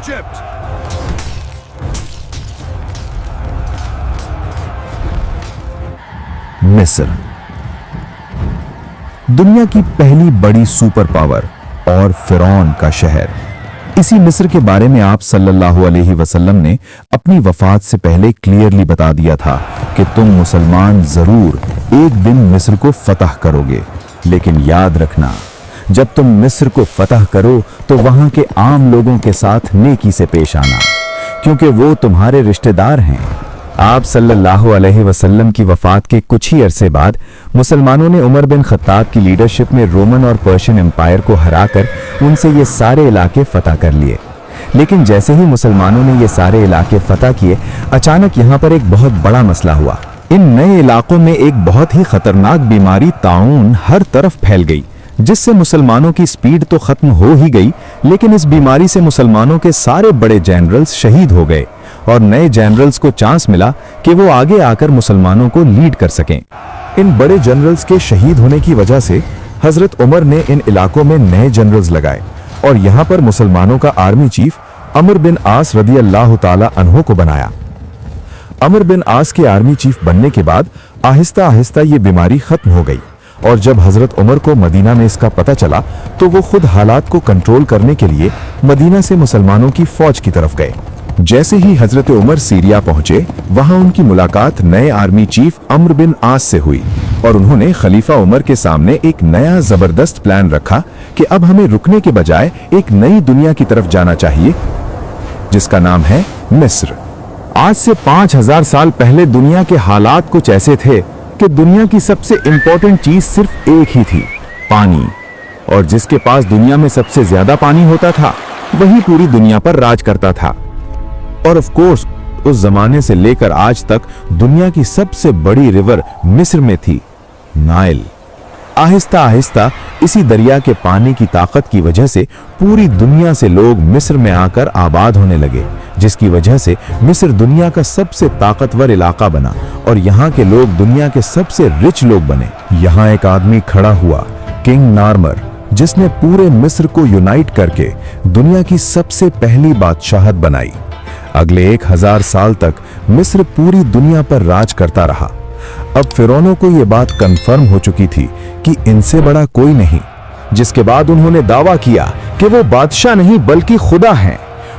Egypt. मिस्र, दुनिया की पहली बड़ी सुपर पावर और फिरौन का शहर। इसी मिस्र के बारे में आप सल्लल्लाहु अलैहि वसल्लम ने अपनी वफात से पहले क्लियरली बता दिया था कि तुम मुसलमान जरूर एक दिन मिस्र को फतह करोगे। लेकिन याद रखना, जब तुम मिस्र को फतह करो तो वहां के आम लोगों के साथ नेकी से पेश आना, क्योंकि वो तुम्हारे रिश्तेदार हैं। आप सल्लल्लाहु अलैहि वसल्लम की वफात के कुछ ही अरसे बाद मुसलमानों ने उमर बिन खत्ताब की लीडरशिप में रोमन और पर्शियन एम्पायर को हराकर उनसे ये सारे इलाके फतह कर लिए। लेकिन जैसे ही मुसलमानों ने ये सारे इलाके फतह किए, अचानक यहाँ पर एक बहुत बड़ा मसला हुआ। इन नए इलाकों में एक बहुत ही खतरनाक बीमारी ताउन हर तरफ फैल गई, जिससे मुसलमानों की स्पीड तो खत्म हो ही गई, लेकिन इस बीमारी से मुसलमानों के सारे बड़े जनरल्स शहीद हो गए और नए जनरल्स को चांस मिला कि वो आगे आकर मुसलमानों को लीड कर सकें। इन बड़े जनरल्स के शहीद होने की वजह से हजरत उमर ने इन इलाकों में नए जनरल्स लगाए और यहाँ पर मुसलमानों का आर्मी चीफ अमर बिन आस रदी अल्लाह ताला अन्हु को बनाया। अमर बिन आस के आर्मी चीफ बनने के बाद आहिस्ता आहिस्ता ये बीमारी खत्म हो गई और जब हजरत उमर को मदीना में इसका पता चला तो वो खुद हालात को कंट्रोल करने के लिए मदीना से मुसलमानों की फौज की तरफ गए। जैसे ही हजरत उमर सीरिया पहुंचे, वहां उनकी मुलाकात नए आर्मी चीफ अम्र बिन आस से हुई और उन्होंने खलीफा उमर के सामने एक नया जबरदस्त प्लान रखा कि अब हमें रुकने के बजाय एक नई दुनिया की तरफ जाना चाहिए, जिसका नाम है मिस्र। आज से 5000 साल पहले दुनिया के हालात कुछ ऐसे थे कि दुनिया की सबसे इंपॉर्टेंट चीज सिर्फ एक ही थी, पानी। और जिसके पास दुनिया में सबसे ज्यादा पानी होता था, वही पूरी दुनिया पर राज करता था। और ऑफ कोर्स उस जमाने से लेकर आज तक दुनिया की सबसे बड़ी रिवर मिस्र में थी, नाइल। आहिस्ता आहिस्ता इसी दरिया के पानी की ताकत की वजह से पूरी दुनिया से लोग मिस्र में आकर आबाद होने लगे, जिसकी वजह से मिस्र दुनिया का सबसे ताकतवर इलाका बना और यहाँ के लोग दुनिया के सबसे रिच लोग बने। यहाँ एक आदमी खड़ा हुआ, किंग नार्मर, जिसने पूरे मिस्र को यूनाइट करके दुनिया की सबसे पहली बादशाहत बनाई। अगले 1000 साल तक मिस्र पूरी दुनिया पर राज करता रहा। अब फिरौनों को यह बात कंफर्म हो चुकी थी कि इनसे बड़ा कोई नहीं, जिसके बाद उन्होंने दावा किया कि वो बादशाह नहीं बल्कि खुदा हैं।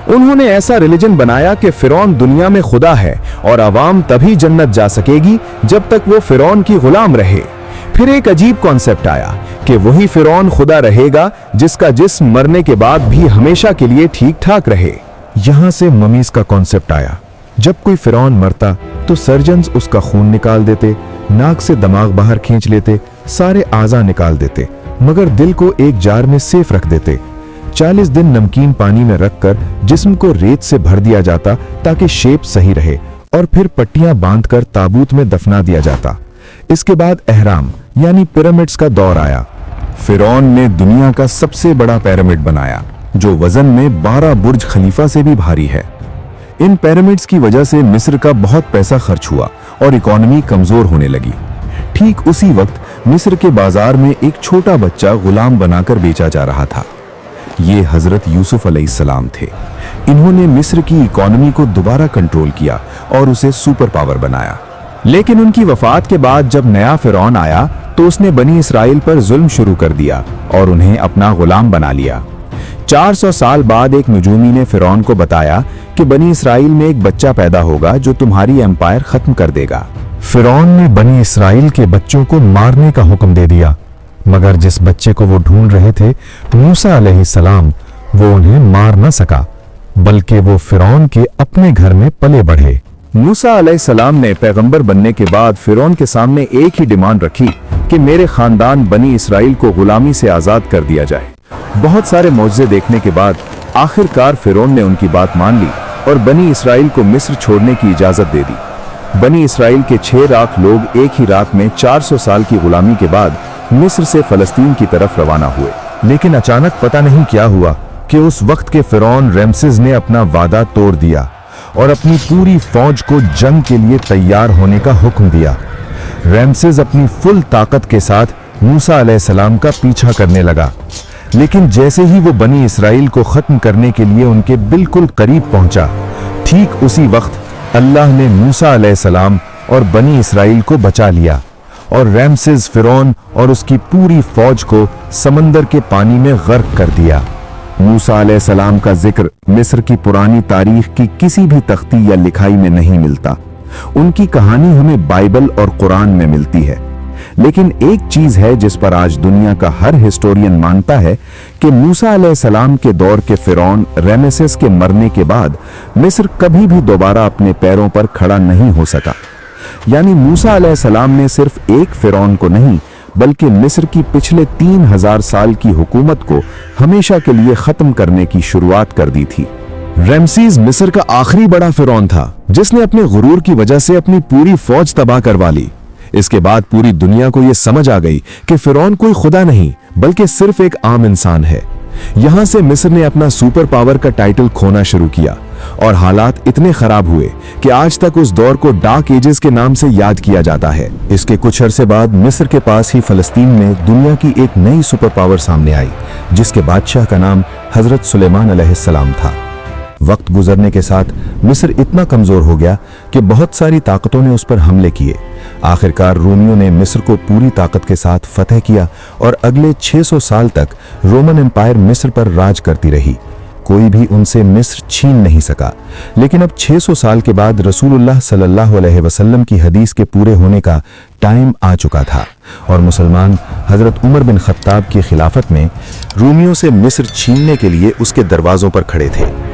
उन्होंने ऐसा रिलीजन बनाया कि फिरौन दुनिया में खुदा है और आवाम तभी जन्नत जा सकेगी जब तक वो फिरौन की गुलाम रहे। फिर एक अजीब कॉन्सेप्ट आया कि वही फिरौन खुदा रहेगा जिसका जिस्म मरने के बाद भी हमेशा के लिए ठीक ठाक रहे। यहां से ममीज का कॉन्सेप्ट आया। जब कोई फिरौन मरता तो सर्जन्स उसका खून निकाल देते, नाक से दिमाग बाहर खींच लेते, सारे आज़ा निकाल देते, मगर दिल को एक जार में सेफ रख देते। 40 दिन नमकीन पानी में रखकर जिस्म को रेत से भर दिया जाता ताकि शेप सही रहे और फिर पट्टियां बांधकर ताबूत में दफना दिया जाता। इसके बाद एहराम यानी पिरामिड्स का दौर आया। फिरौन ने दुनिया का सबसे बड़ा पिरामिड बनाया, जो वजन में 12 बुर्ज खलीफा से भी भारी है। इन पिरामिड्स की वजह से मिस्र का बहुत पैसा खर्च हुआ और इकोनॉमी कमजोर होने लगी। ठीक उसी वक्त मिस्र के बाजार में एक छोटा बच्चा गुलाम बनाकर बेचा जा रहा था। ये हजरत यूसुफ अलैहिस्सलाम थे। इन्होंने मिस्र की इकोनॉमी को दोबारा कंट्रोल किया और उसे सुपर पावर बनाया। लेकिन उनकी वफात के बाद जब नया फिरौन आया तो उसने बनी इसराइल पर जुल्म शुरू कर दिया और उन्हें अपना गुलाम बना लिया। 400 साल बाद एक नजूमी ने फिरौन को बताया कि बनी इसराइल में एक बच्चा पैदा होगा जो तुम्हारी एम्पायर खत्म कर देगा। फिरौन ने बनी इसराइल के बच्चों को मारने का हुक्म दे दिया, मगर जिस बच्चे को वो ढूंढ रहे थे, मूसा अलैहिस्सलाम, वो उन्हें मार न सका, बल्कि वो फिरौन के अपने घर में पले बढ़े। मूसा अलैहिस्सलाम ने पैगंबर बनने के बाद फिरौन के सामने एक ही डिमांड रखी कि मेरे खानदान बनी इसराइल को गुलामी से आजाद कर दिया जाए। बहुत सारे मौजज़े देखने के बाद आखिरकार फिरौन ने उनकी बात मान ली और बनी इसराइल को मिस्र छोड़ने की इजाजत दे दी। बनी इसराइल के 6 लाख लोग एक ही रात में 400 साल की गुलामी के बाद मिस्र से फलस्तीन की तरफ रवाना हुए। लेकिन अचानक पता नहीं क्या हुआ कि उस वक्त के फिरौन रमसेस ने अपना वादा तोड़ दिया और अपनी पूरी फौज को जंग के लिए तैयार होने का हुक्म दिया। रमसेस अपनी फुल ताकत के साथ मूसा अलैहिस्सलाम का पीछा करने लगा। लेकिन जैसे ही वो बनी इसराइल को खत्म करने के लिए उनके बिल्कुल करीब पहुंचा, ठीक उसी वक्त अल्लाह ने मूसा अलैहिस्सलाम और बनी इसराइल को बचा लिया और रैमसेस फिरौन और उसकी पूरी फौज को समंदर के पानी में गर्क कर दिया। मूसा अलैहिस्सलाम का जिक्र मिस्र की पुरानी तारीख की किसी भी तख्ती या लिखाई में नहीं मिलता। उनकी कहानी हमें बाइबल और कुरान में मिलती है। लेकिन एक चीज है जिस पर आज दुनिया का हर हिस्टोरियन मानता है कि मूसा अलैहिस्सलाम के दौर के फिरौन रमेसेस के मरने के बाद मिस्र कभी भी दोबारा अपने पैरों पर खड़ा नहीं हो सका। यानी मूसा अलैहिस्सलाम ने सिर्फ एक फिरौन को नहीं बल्कि मिस्र की पिछले 3000 साल की हुकूमत को हमेशा के लिए खत्म करने की शुरुआत कर दी थी। रैमसीज मिस्र का आखिरी बड़ा फिरौन था जिसने अपने गुरूर की वजह से अपनी पूरी फौज तबाह करवा ली। इसके बाद पूरी दुनिया को यह समझ आ गई कि फिरौन कोई खुदा नहीं बल्कि सिर्फ एक आम इंसान है। यहां से मिस्र ने अपना सुपर पावर का टाइटल खोना शुरू किया और हालात इतने खराब हुए कि आज तक उस दौर को डार्क एजेस के नाम से याद किया जाता है। इसके कुछ अरसे बाद मिस्र के पास ही फलस्तीन में दुनिया की एक नई सुपर पावर सामने आई जिसके बादशाह का नाम हजरत सुलेमान अलैहिस्सलाम था। वक्त गुजरने के साथ मिस्र इतना कमजोर हो गया कि बहुत सारी ताकतों ने उस पर हमले किए। आखिरकार रोमियों ने मिस्र को पूरी ताकत के साथ फतह किया और अगले 600 साल तक रोमन एम्पायर मिस्र पर राज करती रही। कोई भी उनसे मिस्र छीन नहीं सका। लेकिन अब 600 साल के बाद रसूलुल्लाह सल्लल्लाहु अलैहि वसल्लम की हदीस के पूरे होने का टाइम आ चुका था और मुसलमान हजरत उमर बिन खत्ताब की खिलाफत में रोमियों से मिस्र छीनने के लिए उसके दरवाजों पर खड़े थे।